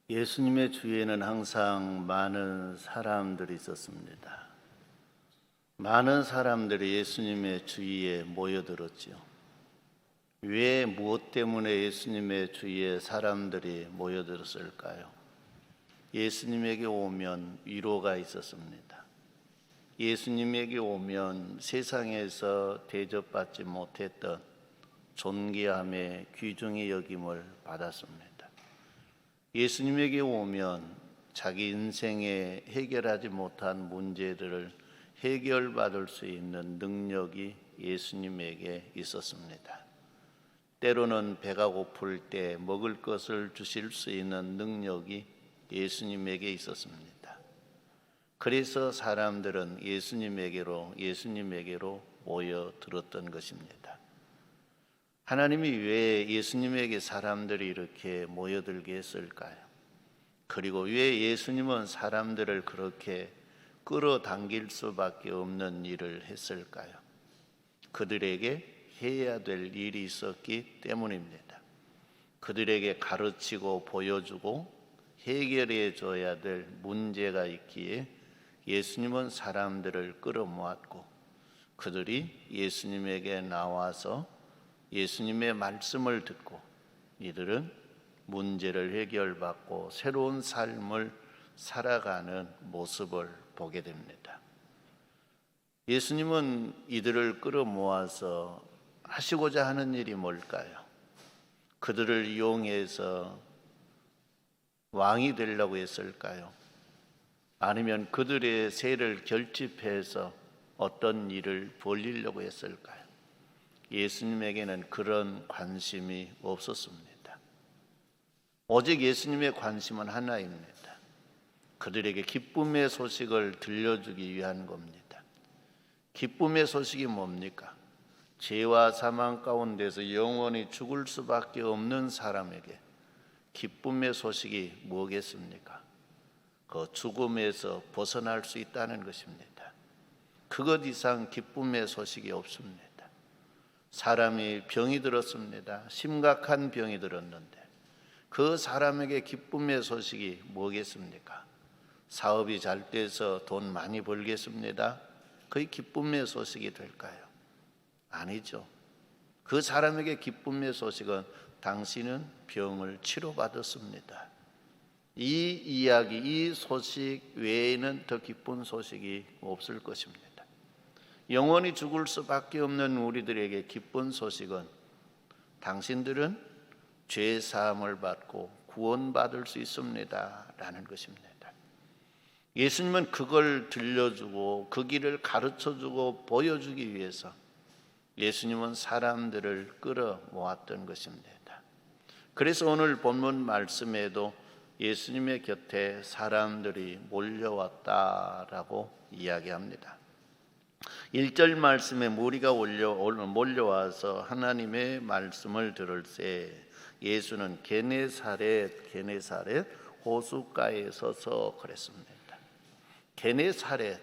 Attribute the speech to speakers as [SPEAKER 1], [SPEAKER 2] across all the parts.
[SPEAKER 1] 예수님의 주위에는 항상 많은 사람들이 있었습니다. 많은 사람들이 예수님의 주위에 모여들었지요. 왜 무엇 때문에 예수님의 주위에 사람들이 모여들었을까요? 예수님에게 오면 위로가 있었습니다. 예수님에게 오면 세상에서 대접받지 못했던 존귀함의 귀중의 여김을 받았습니다. 예수님에게 오면 자기 인생에 해결하지 못한 문제들을 해결받을 수 있는 능력이 예수님에게 있었습니다. 때로는 배가 고플 때 먹을 것을 주실 수 있는 능력이 예수님에게 있었습니다. 그래서 사람들은 예수님에게로 모여들었던 것입니다. 하나님이 왜 예수님에게 사람들이 이렇게 모여들게 했을까요? 그리고 왜 예수님은 사람들을 그렇게 끌어당길 수밖에 없는 일을 했을까요? 그들에게 해야 될 일이 있었기 때문입니다. 그들에게 가르치고 보여주고 해결해 줘야 될 문제가 있기에 예수님은 사람들을 끌어모았고, 그들이 예수님에게 나와서 예수님의 말씀을 듣고 이들은 문제를 해결받고 새로운 삶을 살아가는 모습을 보게 됩니다. 예수님은 이들을 끌어모아서 하시고자 하는 일이 뭘까요? 그들을 이용해서 왕이 되려고 했을까요? 아니면 그들의 세를 결집해서 어떤 일을 벌이려고 했을까요? 예수님에게는 그런 관심이 없었습니다. 오직 예수님의 관심은 하나입니다. 그들에게 기쁨의 소식을 들려주기 위한 겁니다. 기쁨의 소식이 뭡니까? 죄와 사망 가운데서 영원히 죽을 수밖에 없는 사람에게 기쁨의 소식이 뭐겠습니까? 그 죽음에서 벗어날 수 있다는 것입니다. 그것 이상 기쁨의 소식이 없습니다. 사람이 병이 들었습니다. 심각한 병이 들었는데 그 사람에게 기쁨의 소식이 뭐겠습니까? 사업이 잘 돼서 돈 많이 벌겠습니다. 그게 기쁨의 소식이 될까요? 아니죠. 그 사람에게 기쁨의 소식은 당신은 병을 치료받았습니다. 이 이야기, 이 소식 외에는 더 기쁜 소식이 없을 것입니다. 영원히 죽을 수밖에 없는 우리들에게 기쁜 소식은 당신들은 죄 사함을 받고 구원받을 수 있습니다 라는 것입니다. 예수님은 그걸 들려주고 그 길을 가르쳐주고 보여주기 위해서 예수님은 사람들을 끌어 모았던 것입니다. 그래서 오늘 본문 말씀에도 예수님의 곁에 사람들이 몰려왔다라고 이야기합니다. 1절 말씀에 무리가 몰려와서 하나님의 말씀을 들을새 예수는 게네사렛 호숫가에 서서 그랬습니다. 게네사렛,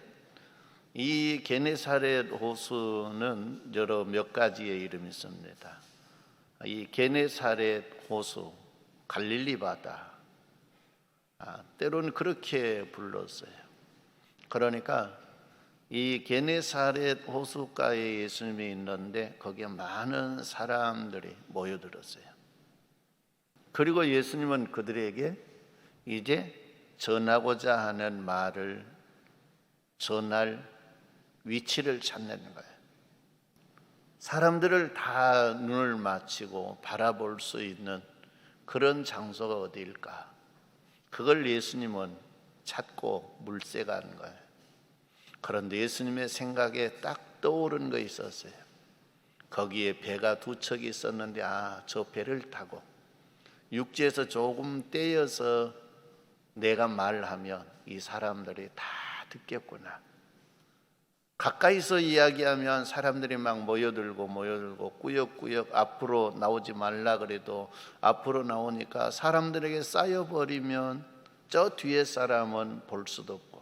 [SPEAKER 1] 이 게네사렛 호수는 여러 몇 가지의 이름이 있습니다. 이 게네사렛 호수, 갈릴리 바다, 때로는 그렇게 불렀어요. 그러니까 이 게네사렛 호숫가에 예수님이 있는데 거기에 많은 사람들이 모여들었어요. 그리고 예수님은 그들에게 이제 전하고자 하는 말을 전할 위치를 찾는 거예요. 사람들을 다 눈을 맞추고 바라볼 수 있는 그런 장소가 어디일까? 그걸 예수님은 찾고 물색하는 거예요. 그런데 예수님의 생각에 딱 떠오른 거 있었어요. 거기에 배가 두 척이 있었는데 저 배를 타고 육지에서 조금 떼어서 내가 말하면 이 사람들이 다 듣겠구나. 가까이서 이야기하면 사람들이 막 모여들고 꾸역꾸역 앞으로 나오지 말라 그래도 앞으로 나오니까 사람들에게 쌓여버리면 저 뒤에 사람은 볼 수도 없고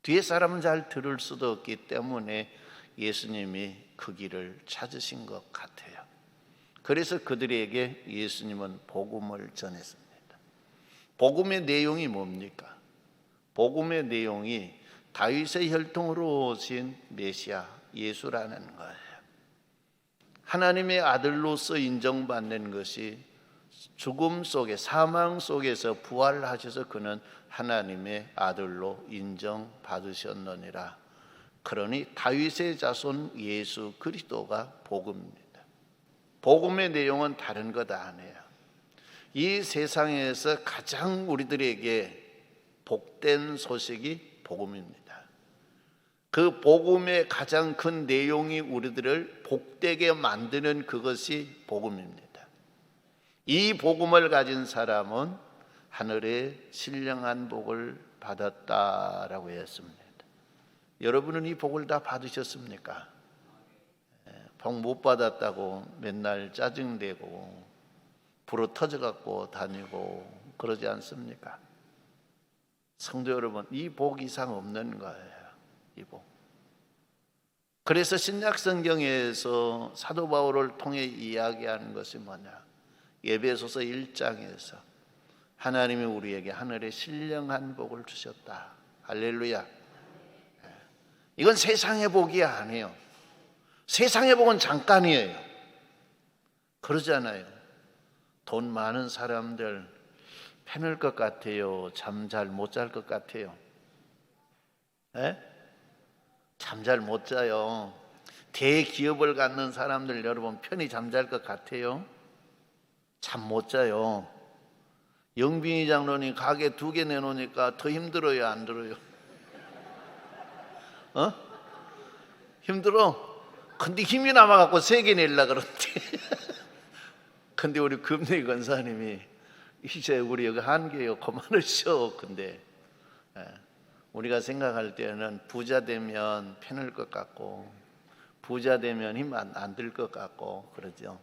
[SPEAKER 1] 뒤에 사람은 잘 들을 수도 없기 때문에 예수님이 그 길을 찾으신 것 같아요. 그래서 그들에게 예수님은 복음을 전했습니다. 복음의 내용이 뭡니까? 복음의 내용이 다윗의 혈통으로 오신 메시아 예수라는 거예요. 하나님의 아들로서 인정받는 것이 죽음 속에, 사망 속에서 부활하셔서 그는 하나님의 아들로 인정받으셨느니라. 그러니 다윗의 자손 예수 그리스도가 복음입니다. 복음의 내용은 다른 것 아니에요. 이 세상에서 가장 우리들에게 복된 소식이 복음입니다. 그 복음의 가장 큰 내용이 우리들을 복되게 만드는 그것이 복음입니다. 이 복음을 가진 사람은 하늘의 신령한 복을 받았다라고 했습니다. 여러분은 이 복을 다 받으셨습니까? 복 못 받았다고 맨날 짜증내고 불어 터져갖고 다니고 그러지 않습니까? 성도 여러분, 이 복 이상 없는 거예요. 이 복. 그래서 신약 성경에서 사도 바울을 통해 이야기하는 것이 뭐냐? 에베소서 1장에서 하나님이 우리에게 하늘의 신령한 복을 주셨다. 할렐루야. 이건 세상의 복이 아니에요. 세상의 복은 잠깐이에요. 그러잖아요. 돈 많은 사람들 패낼 것 같아요. 잠 잘 못 잘 것 같아요. 잠 잘 못 자요. 대기업을 갖는 사람들 여러분 편히 잠잘 것 같아요? 잠 못 자요. 영빈이 장로님 가게 2개 내놓으니까 더 힘들어요, 안 들어요? 힘들어. 근데 힘이 남아갖고 3개 내려고 그러는데 근데 우리 금리 권사님이 이제 우리 여기 한개요 그만하셔. 근데 우리가 생각할 때는 부자 되면 편할 것 같고 부자 되면 힘 안 들 것 같고 그러죠.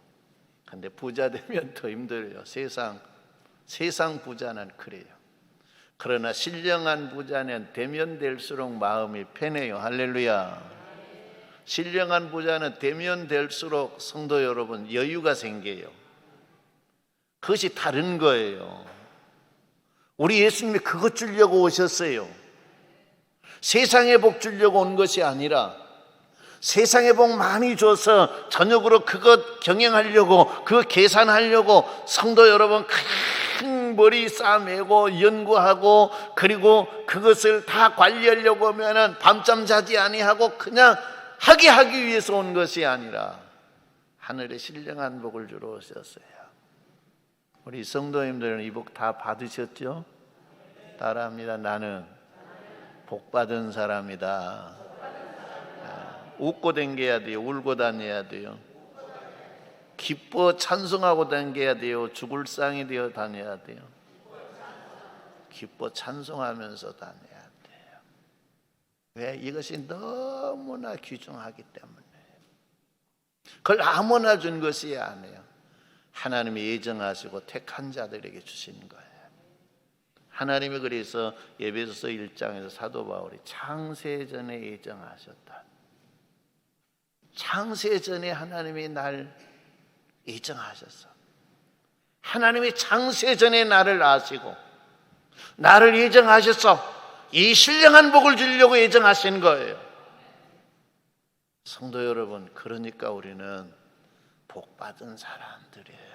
[SPEAKER 1] 근데 부자 되면 더 힘들어요. 세상 부자는 그래요. 그러나 신령한 부자는 되면 될수록 마음이 편해요. 할렐루야. 신령한 부자는 되면 될수록 성도 여러분 여유가 생겨요. 그것이 다른 거예요. 우리 예수님이 그것 주려고 오셨어요. 세상의 복 주려고 온 것이 아니라 세상의 복 많이 줘서 저녁으로 그것 경영하려고 그거 계산하려고 성도 여러분 큰 머리 싸매고 연구하고 그리고 그것을 다 관리하려고 하면은 밤잠 자지 아니하고 그냥 하기 위해서 온 것이 아니라 하늘의 신령한 복을 주러 오셨어요. 우리 성도님들은 이 복 다 받으셨죠? 따라합니다. 나는 복 받은 사람이다. 웃고 댕겨야 돼요. 울고 다녀야 돼요. 기뻐 찬송하고 다녀야 돼요. 죽을 상이 되어 다녀야 돼요. 기뻐 찬송하면서 다녀야 돼요. 왜? 이것이 너무나 귀중하기 때문에. 그걸 아무나 준 것이 아니에요. 하나님이 예정하시고 택한 자들에게 주신 거예요. 하나님이 그래서 에베소서 1장에서 사도 바울이 창세전에 예정하셨다. 창세전에 하나님이 날 예정하셨어. 하나님이 창세전에 나를 아시고 나를 예정하셨어. 이 신령한 복을 주려고 예정하신 거예요. 성도 여러분, 그러니까 우리는 복 받은 사람들이에요.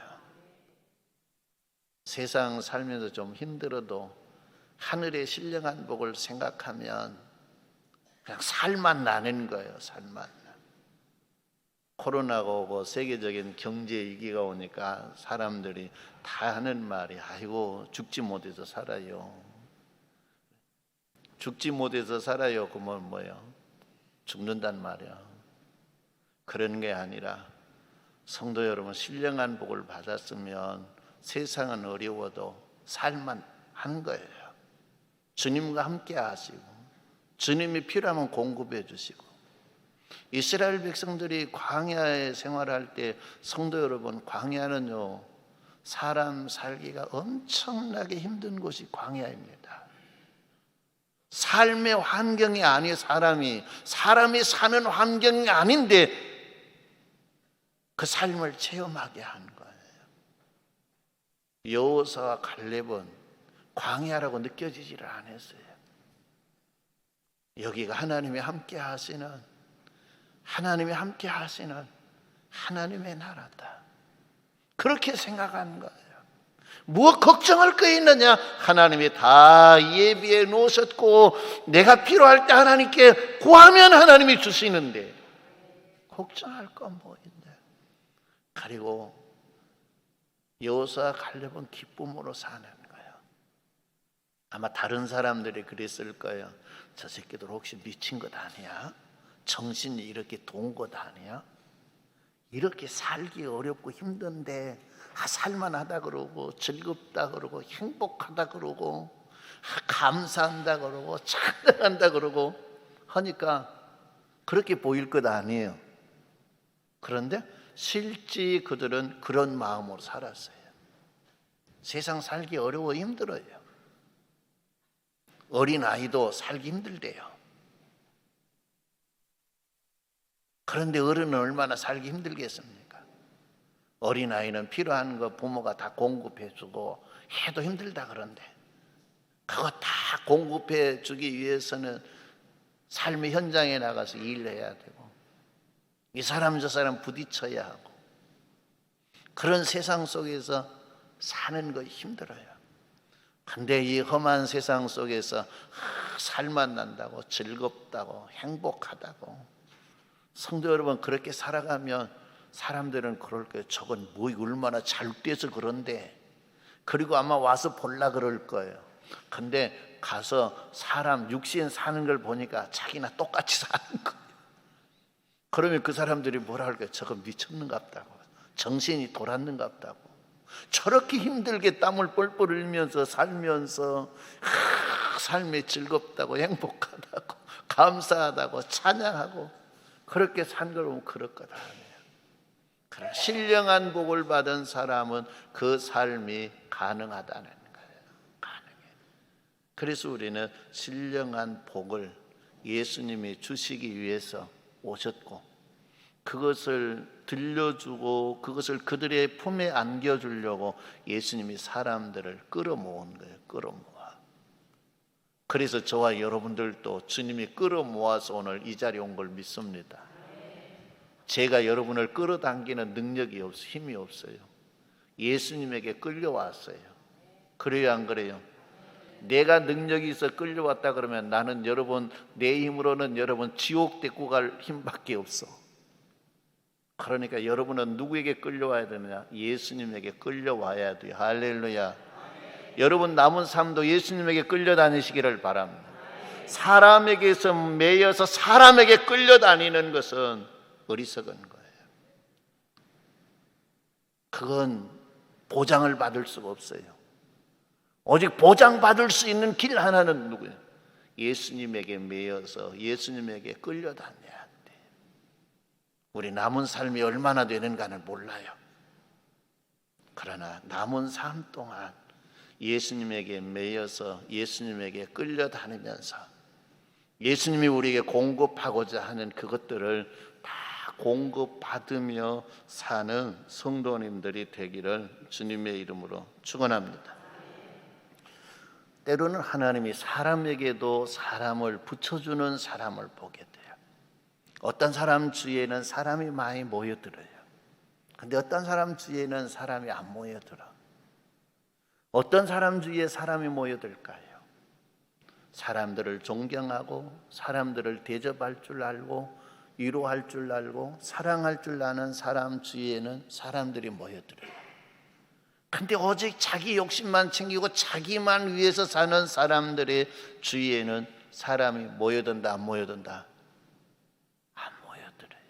[SPEAKER 1] 세상 살면서 좀 힘들어도 하늘의 신령한 복을 생각하면 그냥 살만 나는 거예요. 살만. 코로나가 오고 세계적인 경제 위기가 오니까 사람들이 다 하는 말이 아이고 죽지 못해서 살아요. 죽지 못해서 살아요. 그러면 뭐예요? 죽는단 말이야. 그런 게 아니라 성도 여러분 신령한 복을 받았으면 세상은 어려워도 살만 한 거예요. 주님과 함께 하시고 주님이 필요하면 공급해 주시고 이스라엘 백성들이 광야에 생활할 때 성도 여러분 광야는요 사람 살기가 엄청나게 힘든 곳이 광야입니다. 삶의 환경이 아닌 사람이 사는 환경이 아닌데 그 삶을 체험하게 한 거예요. 여호수아와 갈렙은 광야라고 느껴지지를 않았어요. 여기가 하나님이 함께 하시는 하나님의 나라다. 그렇게 생각하는 거예요. 무엇 걱정할 거 있느냐? 하나님이 다 예비해 놓으셨고 내가 필요할 때 하나님께 구하면 하나님이 주시는데 걱정할 건 뭐 있냐? 그리고 여호수아 갈렙은 기쁨으로 사는 거예요. 아마 다른 사람들이 그랬을 거예요. 저 새끼들 혹시 미친 것 아니야? 정신이 이렇게 돈 것 아니야? 이렇게 살기 어렵고 힘든데 살만하다 그러고 즐겁다 그러고 행복하다 그러고 감사한다 그러고 찬양한다 그러고 하니까 그렇게 보일 것 아니에요. 그런데 실제 그들은 그런 마음으로 살았어요. 세상 살기 어려워 힘들어요. 어린아이도 살기 힘들대요. 그런데 어른은 얼마나 살기 힘들겠습니까? 어린아이는 필요한 거 부모가 다 공급해주고 해도 힘들다 그런데 그거 다 공급해 주기 위해서는 삶의 현장에 나가서 일을 해야 되고 이 사람 저 사람 부딪혀야 하고 그런 세상 속에서 사는 거 힘들어요. 근데 이 험한 세상 속에서 살만 난다고 즐겁다고 행복하다고 성도 여러분 그렇게 살아가면 사람들은 그럴 거예요. 저건 뭐 얼마나 잘 돼서 그런데 그리고 아마 와서 볼라 그럴 거예요. 근데 가서 사람 육신 사는 걸 보니까 자기나 똑같이 사는 거예요. 그러면 그 사람들이 뭐라 할까요? 저거 미쳤는갑다고 정신이 돌았는갑다고 저렇게 힘들게 땀을 뻘뻘 흘리면서 살면서 삶이 즐겁다고 행복하다고 감사하다고 찬양하고 그렇게 산 걸 보면 그럴 거다. 신령한 복을 받은 사람은 그 삶이 가능하다는 거예요. 가능해. 그래서 우리는 신령한 복을 예수님이 주시기 위해서 오셨고 그것을 들려주고 그것을 그들의 품에 안겨주려고 예수님이 사람들을 끌어모은 거예요. 끌어모아. 그래서 저와 여러분들도 주님이 끌어모아서 오늘 이 자리에 온 걸 믿습니다. 제가 여러분을 끌어당기는 능력이 없어요. 힘이 없어요. 예수님에게 끌려왔어요. 그래요 안 그래요? 내가 능력이 있어 끌려왔다 그러면 나는 여러분 내 힘으로는 여러분 지옥 데리고 갈 힘밖에 없어. 그러니까 여러분은 누구에게 끌려와야 되느냐? 예수님에게 끌려와야 돼요. 할렐루야. 여러분 남은 삶도 예수님에게 끌려다니시기를 바랍니다. 사람에게서 매여서 사람에게 끌려다니는 것은 어리석은 거예요. 그건 보장을 받을 수가 없어요. 오직 보장받을 수 있는 길 하나는 누구예요? 예수님에게 매여서 예수님에게 끌려다녀야 돼. 우리 남은 삶이 얼마나 되는가는 몰라요. 그러나 남은 삶 동안 예수님에게 매여서 예수님에게 끌려다니면서 예수님이 우리에게 공급하고자 하는 그것들을 다 공급받으며 사는 성도님들이 되기를 주님의 이름으로 축원합니다. 때로는 하나님이 사람에게도 사람을 붙여주는 사람을 보게 돼요. 어떤 사람 주위에는 사람이 많이 모여들어요. 근데 어떤 사람 주위에는 사람이 안 모여들어. 어떤 사람 주위에 사람이 모여들까요? 사람들을 존경하고 사람들을 대접할 줄 알고 위로할 줄 알고 사랑할 줄 아는 사람 주위에는 사람들이 모여들어요. 근데 오직 자기 욕심만 챙기고 자기만 위해서 사는 사람들의 주위에는 사람이 모여든다 안 모여든다? 안 모여들어요.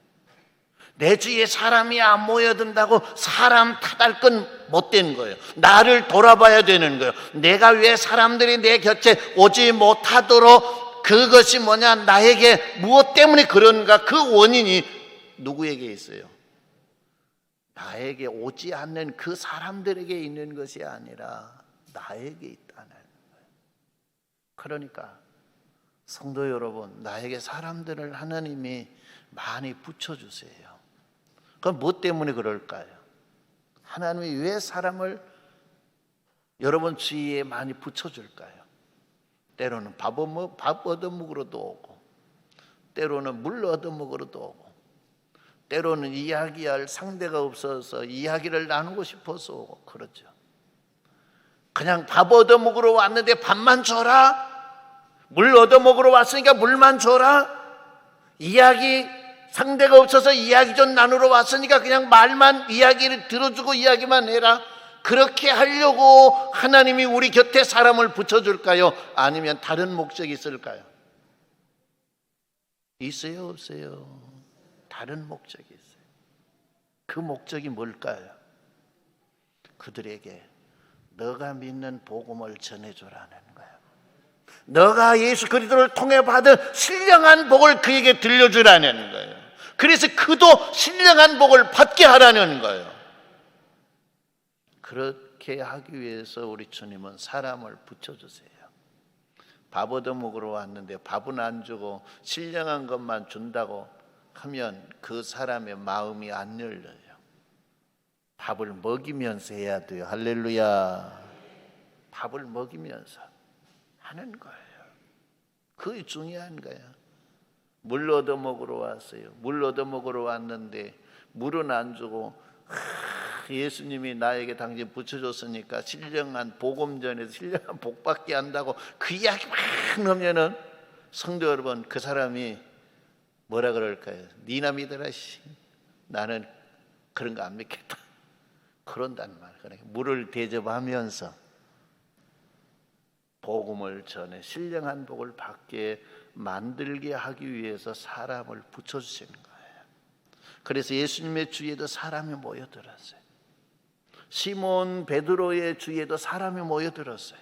[SPEAKER 1] 내 주위에 사람이 안 모여든다고 사람 탓할 건 못된 거예요. 나를 돌아봐야 되는 거예요. 내가 왜 사람들이 내 곁에 오지 못하도록 그것이 뭐냐? 나에게 무엇 때문에 그런가? 그 원인이 누구에게 있어요? 나에게 오지 않는 그 사람들에게 있는 것이 아니라 나에게 있다는 거예요. 그러니까 성도 여러분, 나에게 사람들을 하나님이 많이 붙여주세요. 그럼 뭐 때문에 그럴까요? 하나님이 왜 사람을 여러분 주위에 많이 붙여줄까요? 때로는 밥 얻어먹으러도 오고, 때로는 물 얻어먹으러도 오고, 때로는 이야기할 상대가 없어서 이야기를 나누고 싶어서 오고 그러죠. 그냥 밥 얻어먹으러 왔는데 밥만 줘라? 물 얻어먹으러 왔으니까 물만 줘라? 이야기 상대가 없어서 이야기 좀 나누러 왔으니까 그냥 말만 이야기를 들어주고 이야기만 해라? 그렇게 하려고 하나님이 우리 곁에 사람을 붙여줄까요? 아니면 다른 목적이 있을까요? 있어요, 없어요? 다른 목적이 있어요. 그 목적이 뭘까요? 그들에게 너가 믿는 복음을 전해주라는 거예요. 너가 예수 그리스도를 통해 받은 신령한 복을 그에게 들려주라는 거예요. 그래서 그도 신령한 복을 받게 하라는 거예요. 그렇게 하기 위해서 우리 주님은 사람을 붙여주세요. 밥 얻어먹으러 왔는데 밥은 안 주고 신령한 것만 준다고 하면 그 사람의 마음이 안 열려요. 밥을 먹이면서 해야 돼요. 할렐루야. 밥을 먹이면서 하는 거예요. 그게 중요한 거예요. 물 얻어먹으러 왔어요. 물 얻어먹으러 왔는데 물은 안 주고 예수님이 나에게 당신 붙여줬으니까 신령한 복음 전에서 신령한 복 받게 한다고 그 이야기 막 넣으면은 성도 여러분, 그 사람이 뭐라 그럴까요? 니나 믿어라 씨. 나는 그런 거 안 믿겠다. 그런단 말이에요. 그러니까 물을 대접하면서 복음을 전해 신령한 복을 받게 만들게 하기 위해서 사람을 붙여주시는 거예요. 그래서 예수님의 주위에도 사람이 모여들었어요. 시몬 베드로의 주위에도 사람이 모여들었어요.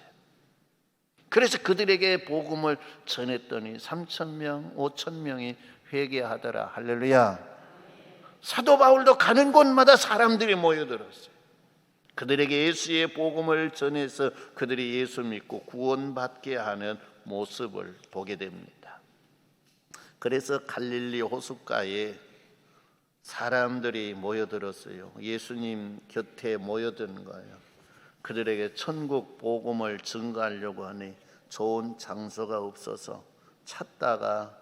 [SPEAKER 1] 그래서 그들에게 복음을 전했더니 3,000명, 5,000명이 회개하더라. 할렐루야. 사도 바울도 가는 곳마다 사람들이 모여들었어요. 그들에게 예수의 복음을 전해서 그들이 예수 믿고 구원받게 하는 모습을 보게 됩니다. 그래서 갈릴리 호숫가에 사람들이 모여들었어요. 예수님 곁에 모여든 거예요. 그들에게 천국 복음을 증거하려고 하니 좋은 장소가 없어서 찾다가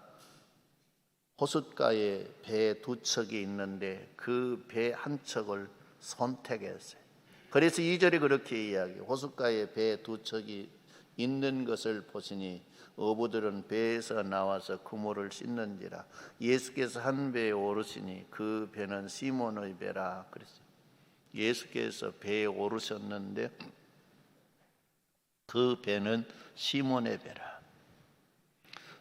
[SPEAKER 1] 호숫가에 배 두 척이 있는데 그 배 한 척을 선택했어요. 그래서 2절에 그렇게 이야기해요. 호숫가에 배 두 척이 있는 것을 보시니 어부들은 배에서 나와서 그물을 씻는지라. 예수께서 한 배에 오르시니 그 배는 시몬의 배라 그랬어요. 예수께서 배에 오르셨는데 그 배는 시몬의 배라.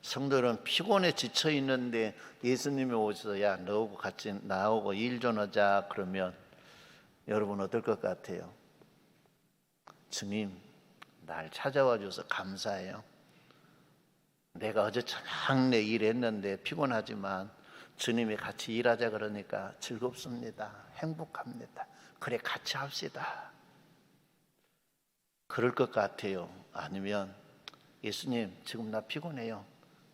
[SPEAKER 1] 성도들은 피곤해 지쳐 있는데 예수님이 오셔서 야 너하고 같이 나오고 일 좀 하자 그러면 여러분 어떨 것 같아요? 주님 날 찾아와 줘서 감사해요. 내가 어제 저녁 내 일했는데 피곤하지만 주님이 같이 일하자 그러니까 즐겁습니다. 행복합니다. 그래 같이 합시다. 그럴 것 같아요. 아니면 예수님 지금 나 피곤해요.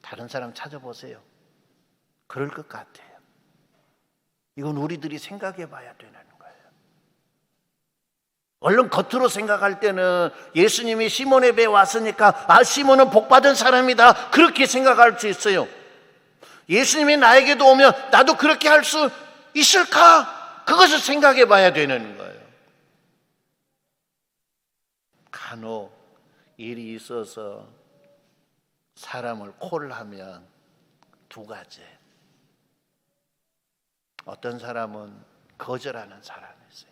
[SPEAKER 1] 다른 사람 찾아보세요. 그럴 것 같아요. 이건 우리들이 생각해 봐야 되는 거예요. 얼른 겉으로 생각할 때는 예수님이 시몬의 배에 왔으니까 시몬은 복받은 사람이다 그렇게 생각할 수 있어요. 예수님이 나에게도 오면 나도 그렇게 할 수 있을까? 그것을 생각해 봐야 되는 거예요. 간혹 일이 있어서 사람을 콜하면 두 가지. 어떤 사람은 거절하는 사람이 있어요.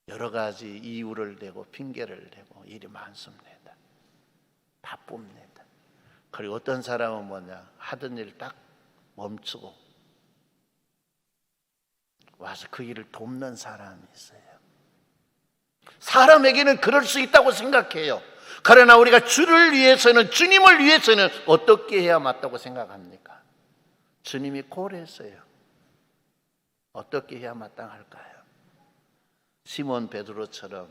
[SPEAKER 1] 여러 가지 이유를 대고 핑계를 대고 일이 많습니다. 바쁩니다. 그리고 어떤 사람은 뭐냐 하던 일 딱 멈추고 와서 그 일을 돕는 사람이 있어요. 사람에게는 그럴 수 있다고 생각해요. 그러나 우리가 주를 위해서는 주님을 위해서는 어떻게 해야 맞다고 생각합니까? 주님이 콜했어요. 어떻게 해야 마땅할까요? 시몬 베드로처럼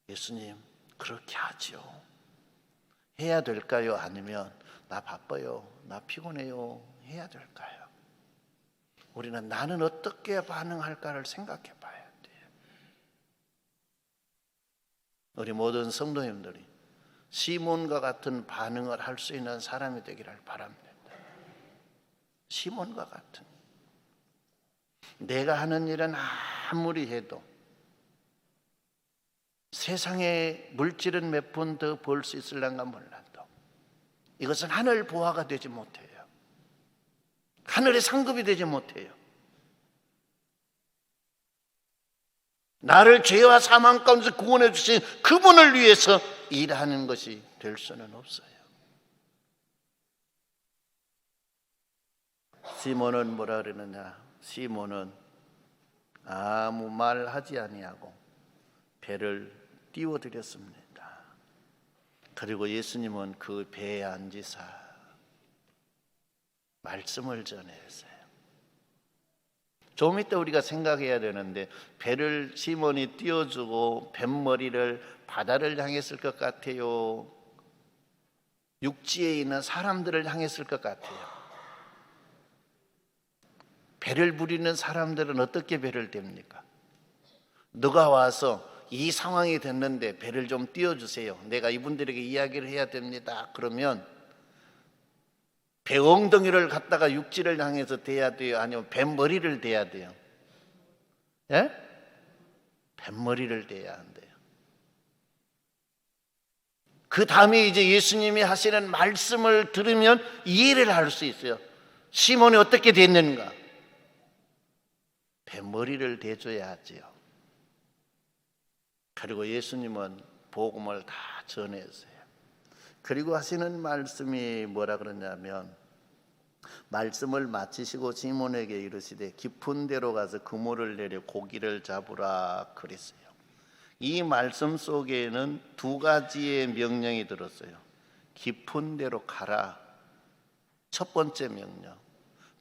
[SPEAKER 1] 예수님 그렇게 하지요. 해야 될까요? 아니면 나 바빠요. 나 피곤해요. 해야 될까요? 우리는 나는 어떻게 반응할까를 생각해 봐야 돼요. 우리 모든 성도님들이 시몬과 같은 반응을 할 수 있는 사람이 되기를 바랍니다. 시몬과 같은, 내가 하는 일은 아무리 해도 세상에 물질은 몇 푼 더 벌 수 있을란가 몰라도 이것은 하늘 보화가 되지 못해요. 하늘의 상급이 되지 못해요. 나를 죄와 사망 가운데서 구원해 주신 그분을 위해서 일하는 것이 될 수는 없어요. 시몬은 뭐라 그러느냐? 시몬은 아무 말 하지 아니하고 배를 띄워드렸습니다. 그리고 예수님은 그 배에 앉으사 말씀을 전했어요. 좀 이따 우리가 생각해야 되는데, 배를 시몬이 띄워주고 뱃머리를 바다를 향했을 것 같아요? 육지에 있는 사람들을 향했을 것 같아요? 배를 부리는 사람들은 어떻게 배를 댑니까? 너가 와서 이 상황이 됐는데 배를 좀 띄워주세요. 내가 이분들에게 이야기를 해야 됩니다. 그러면 배 엉덩이를 갖다가 육지를 향해서 대야 돼요? 아니면 뱃머리를 대야 돼요? 예? 뱃머리를 대야 한대요. 그 다음에 이제 예수님이 하시는 말씀을 들으면 이해를 할 수 있어요. 시몬이 어떻게 됐는가? 뱃머리를 대줘야 하지요. 그리고 예수님은 복음을 다 전했어요. 그리고 하시는 말씀이 뭐라 그러냐면, 말씀을 마치시고 시몬에게 이르시되 깊은 데로 가서 그물을 내려 고기를 잡으라 그랬어요. 이 말씀 속에는 두 가지의 명령이 들었어요. 깊은 데로 가라, 첫 번째 명령.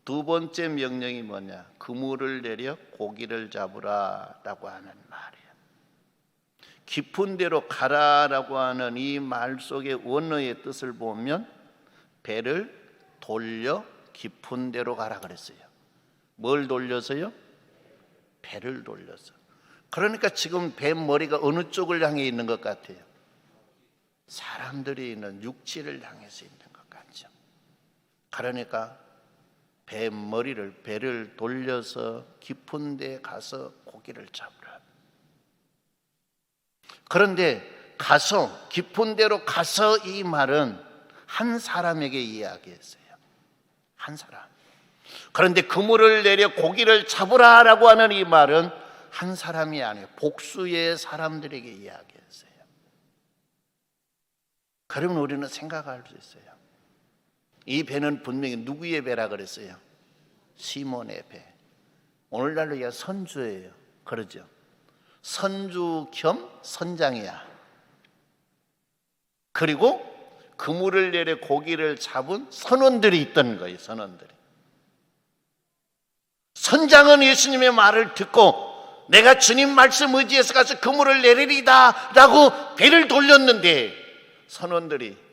[SPEAKER 1] 두 번째 명령이 뭐냐? 그물을 내려 고기를 잡으라 라고 하는 말이에요. 깊은 데로 가라라고 하는 이 말 속의 원어의 뜻을 보면 배를 돌려 깊은 데로 가라 그랬어요. 뭘 돌려서요? 배를 돌려서. 그러니까 지금 배 머리가 어느 쪽을 향해 있는 것 같아요? 사람들이 있는 육지를 향해서 있는 것 같죠. 그러니까 배를 돌려서 깊은 데 가서 고기를 잡으라. 그런데 가서, 깊은 데로 가서, 이 말은 한 사람에게 이야기했어요. 한 사람. 그런데 그물을 내려 고기를 잡으라라고 하는 이 말은 한 사람이 아니에요. 복수의 사람들에게 이야기했어요. 그러면 우리는 생각할 수 있어요. 이 배는 분명히 누구의 배라 그랬어요? 시몬의 배. 오늘날로 얘기하면 선주예요. 그러죠? 선주 겸 선장이야. 그리고 그물을 내려 고기를 잡은 선원들이 있던 거예요. 선원들이. 선장은 예수님의 말을 듣고 내가 주님 말씀 의지해서 가서 그물을 내리리다 라고 배를 돌렸는데, 선원들이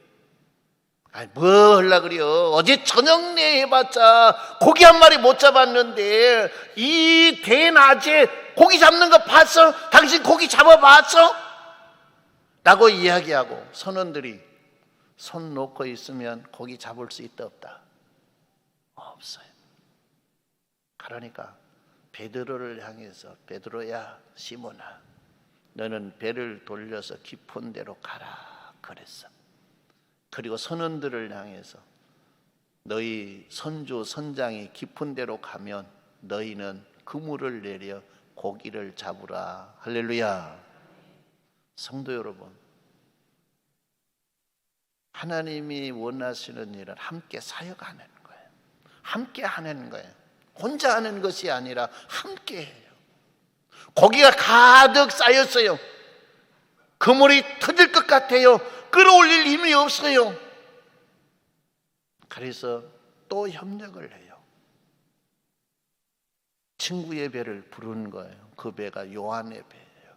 [SPEAKER 1] 뭐 하려고 그래요? 어제 저녁 내 해봤자 고기 한 마리 못 잡았는데 이 대낮에 고기 잡는 거 봤어? 당신 고기 잡아봤어? 라고 이야기하고, 선원들이 손 놓고 있으면 고기 잡을 수 있다 없다? 없어요. 그러니까 베드로를 향해서, 베드로야, 시몬아, 너는 배를 돌려서 깊은 데로 가라 그랬어. 그리고 선원들을 향해서 너희 선주 선장이 깊은 데로 가면 너희는 그물을 내려 고기를 잡으라. 할렐루야. 성도 여러분, 하나님이 원하시는 일은 함께 사역하는 거예요. 함께 하는 거예요. 혼자 하는 것이 아니라 함께 해요. 고기가 가득 쌓였어요. 그물이 터질 것 같아요. 끌어올릴 힘이 없어요. 그래서 또 협력을 해요. 친구의 배를 부른 거예요. 그 배가 요한의 배예요.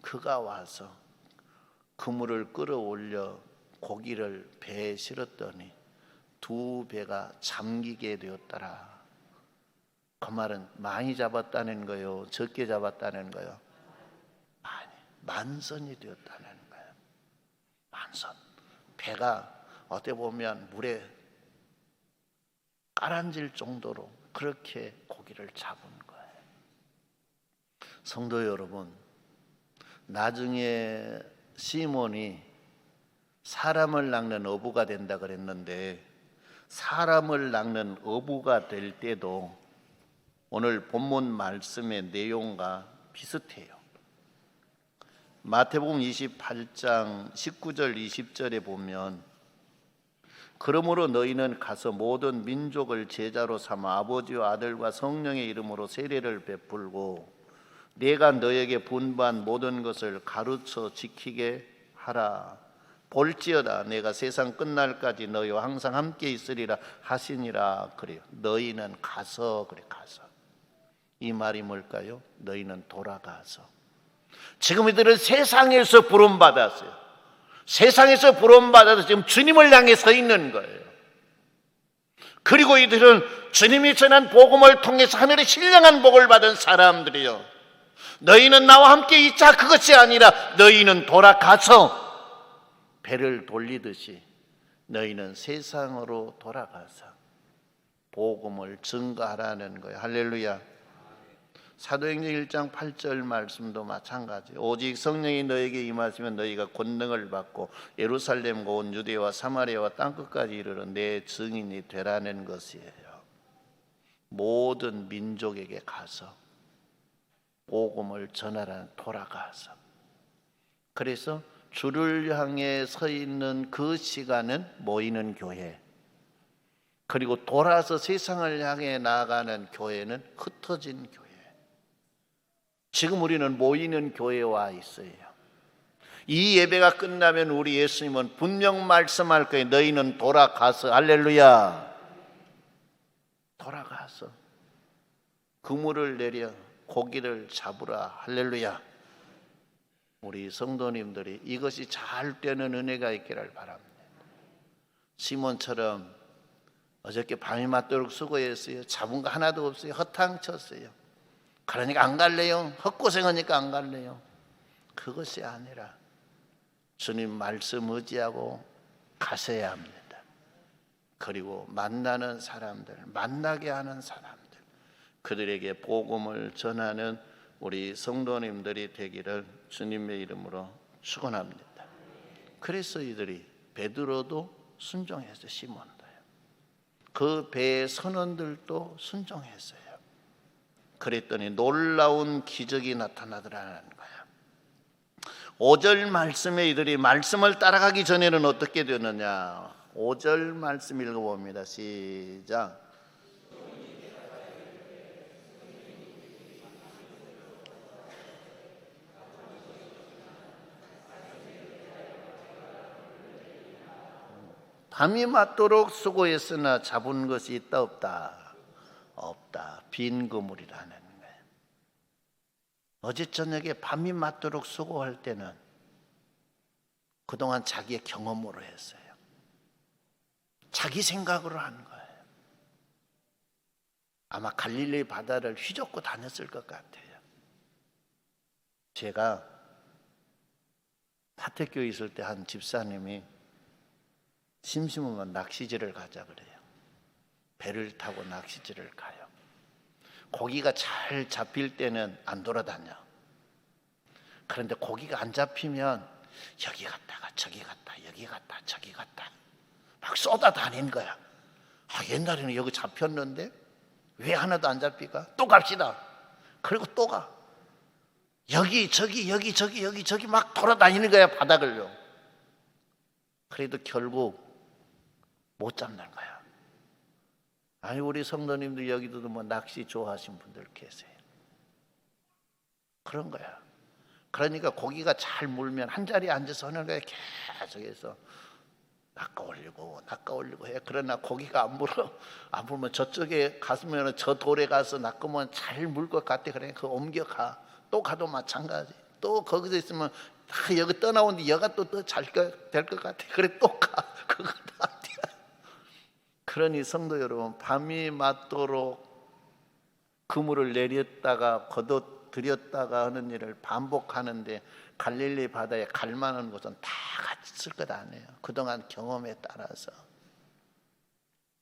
[SPEAKER 1] 그가 와서 그물을 끌어올려 고기를 배에 실었더니 두 배가 잠기게 되었더라. 그 말은 많이 잡았다는 거예요? 적게 잡았다는 거예요? 많이. 만선이 되었다는 거예요. 만선. 배가 어떻게 보면 물에 깔아앉을 정도로 그렇게 고기를 잡은 거예요. 성도 여러분, 나중에 시몬이 사람을 낚는 어부가 된다 그랬는데, 사람을 낚는 어부가 될 때도 오늘 본문 말씀의 내용과 비슷해요. 마태복음 28장 19절 20절에 보면, 그러므로 너희는 가서 모든 민족을 제자로 삼아 아버지와 아들과 성령의 이름으로 세례를 베풀고 내가 너에게 분부한 모든 것을 가르쳐 지키게 하라. 볼지어다 내가 세상 끝날까지 너희와 항상 함께 있으리라 하시니라. 그래요. 너희는 가서, 그래, 가서. 이 말이 뭘까요? 너희는 돌아가서. 지금 이들은 세상에서 부름받았어요. 세상에서 부름받아서 지금 주님을 향해 서 있는 거예요. 그리고 이들은 주님이 전한 복음을 통해서 하늘의 신령한 복을 받은 사람들이요. 너희는 나와 함께 있자, 그것이 아니라 너희는 돌아가서 배를 돌리듯이 너희는 세상으로 돌아가서 복음을 증거하라는 거예요. 할렐루야. 사도행전 1장 8절 말씀도 마찬가지. 오직 성령이 너에게 임하시면 너희가 권능을 받고 예루살렘과 온 유대와 사마리아와 땅끝까지 이르러 내 증인이 되라는 것이에요. 모든 민족에게 가서 복음을 전하라는, 돌아가서. 그래서 주를 향해 서 있는 그 시간은 모이는 교회, 그리고 돌아서 세상을 향해 나아가는 교회는 흩어진 교회. 지금 우리는 모이는 교회에 와 있어요. 이 예배가 끝나면 우리 예수님은 분명 말씀할 거예요. 너희는 돌아가서, 할렐루야, 돌아가서 그물을 내려 고기를 잡으라, 할렐루야. 우리 성도님들이 이것이 잘 되는 은혜가 있기를 바랍니다. 시몬처럼 어저께 밤이 맞도록 수고했어요. 잡은 거 하나도 없어요. 허탕쳤어요. 그러니까 안 갈래요. 헛고생하니까 안 갈래요. 그것이 아니라 주님 말씀 의지하고 가셔야 합니다. 그리고 만나는 사람들, 만나게 하는 사람들, 그들에게 복음을 전하는 우리 성도님들이 되기를 주님의 이름으로 축원합니다. 그래서 이들이, 베드로도 순종했어요. 시몬도요. 그 배의 선원들도 순종했어요. 그랬더니 놀라운 기적이 나타나더라는 거야. 5절 말씀에 이들이 말씀을 따라가기 전에는 어떻게 되느냐. 5절 말씀 읽어봅니다. 시작. 밤이 맞도록 수고했으나 잡은 것이 있다 없다? 없다. 빈 그물이라는 거예요. 어제 저녁에 밤이 맞도록 수고할 때는 그동안 자기의 경험으로 했어요. 자기 생각으로 한 거예요. 아마 갈릴리 바다를 휘젓고 다녔을 것 같아요. 제가 파택교에 있을 때 한 집사님이 심심하면 낚시질을 가자 그래요. 배를 타고 낚시질을 가요. 고기가 잘 잡힐 때는 안 돌아다녀. 그런데 고기가 안 잡히면 여기 갔다가 저기 갔다, 여기 갔다 저기 갔다 막 쏟아다닌 거야. 옛날에는 여기 잡혔는데 왜 하나도 안 잡힐까? 또 갑시다. 그리고 또 가. 여기 저기 여기 저기 여기 저기 막 돌아다니는 거야, 바닥을요. 그래도 결국 못 잡는 거야. 아니, 우리 성도님들 여기도 뭐 낚시 좋아하시는 분들 계세요. 그런 거야. 그러니까 고기가 잘 물면 한 자리에 앉아서 하는 거야. 계속해서 낚아 올리고 해. 그러나 고기가 안 물어. 안 물면 저쪽에 갔으면 저 돌에 가서 낚으면 잘 물 것 같아. 그러니까 옮겨가. 또 가도 마찬가지. 또 거기서 있으면 다 여기 떠나오는데 여가 또 잘 될 것 같아. 그래 또 가. 그거 다. 그러니 성도 여러분, 밤이 맞도록 그물을 내렸다가 걷어들였다가 하는 일을 반복하는데 갈릴리 바다에 갈 만한 곳은 다 갔을 것 아니에요. 그동안 경험에 따라서.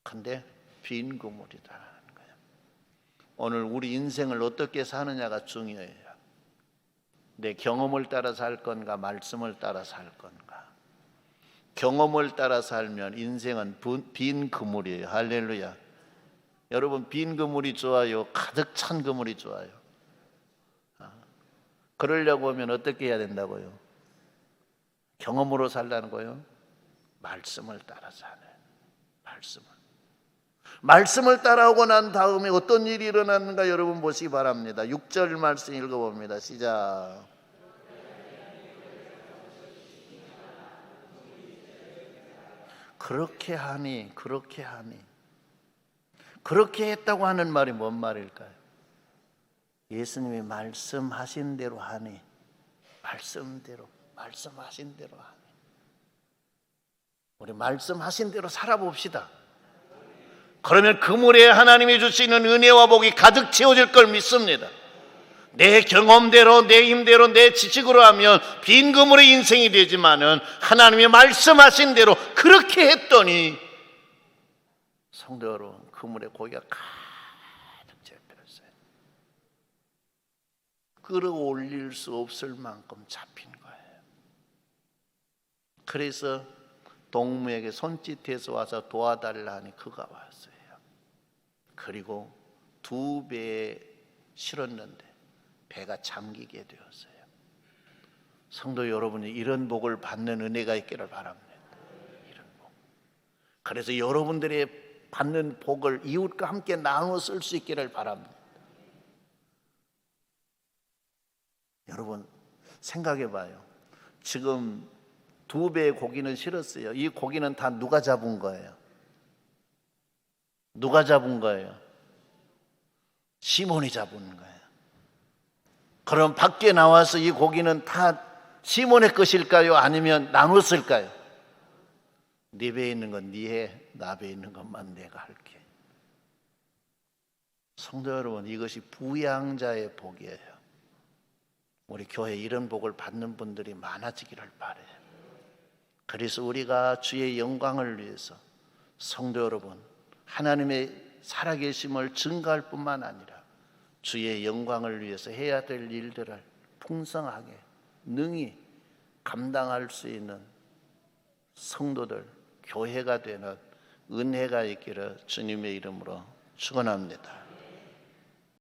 [SPEAKER 1] 근데 빈 그물이다라는 거예요. 오늘 우리 인생을 어떻게 사느냐가 중요해요. 내 경험을 따라 살 건가, 말씀을 따라 살 건가. 경험을 따라 살면 인생은 빈 그물이에요. 할렐루야. 여러분, 빈 그물이 좋아요? 가득 찬 그물이 좋아요? 그러려고 하면 어떻게 해야 된다고요? 경험으로 살라는 거예요? 말씀을 따라 사는. 말씀을 따라오고 난 다음에 어떤 일이 일어났는가 여러분 보시기 바랍니다. 6절 말씀 읽어봅니다. 시작. 그렇게 하니. 그렇게 했다고 하는 말이 뭔 말일까요? 예수님이 말씀하신 대로 하니. 말씀하신 대로 하니. 우리 말씀하신 대로 살아봅시다. 그러면 그물에 하나님이 주시는 은혜와 복이 가득 채워질 걸 믿습니다. 내 경험대로, 내 힘대로, 내 지식으로 하면 빈 그물의 인생이 되지만은 하나님이 말씀하신 대로 그렇게 했더니 성도 여러분, 그물에 고기가 가득 잡혔어요. 끌어올릴 수 없을 만큼 잡힌 거예요. 그래서 동무에게 손짓해서 와서 도와달라 하니 그가 왔어요. 그리고 2배에 실었는데 배가 잠기게 되었어요. 성도 여러분이 이런 복을 받는 은혜가 있기를 바랍니다. 이런 복. 그래서 여러분들의 받는 복을 이웃과 함께 나누어 쓸 수 있기를 바랍니다. 여러분 생각해 봐요. 지금 2배의 고기는 실었어요. 이 고기는 다 누가 잡은 거예요? 누가 잡은 거예요? 시몬이 잡은 거예요. 그럼 밖에 나와서 이 고기는 다 시몬의 것일까요? 아니면 나눴을까요? 네 배에 있는 건 네 해, 나 배에 있는 것만 내가 할게. 성도 여러분, 이것이 부양자의 복이에요. 우리 교회에 이런 복을 받는 분들이 많아지기를 바라요. 그래서 우리가 주의 영광을 위해서 성도 여러분, 하나님의 살아계심을 증거할 뿐만 아니라 주의 영광을 위해서 해야 될 일들을 풍성하게 능히 감당할 수 있는 성도들, 교회가 되는 은혜가 있기를 주님의 이름으로 축원합니다.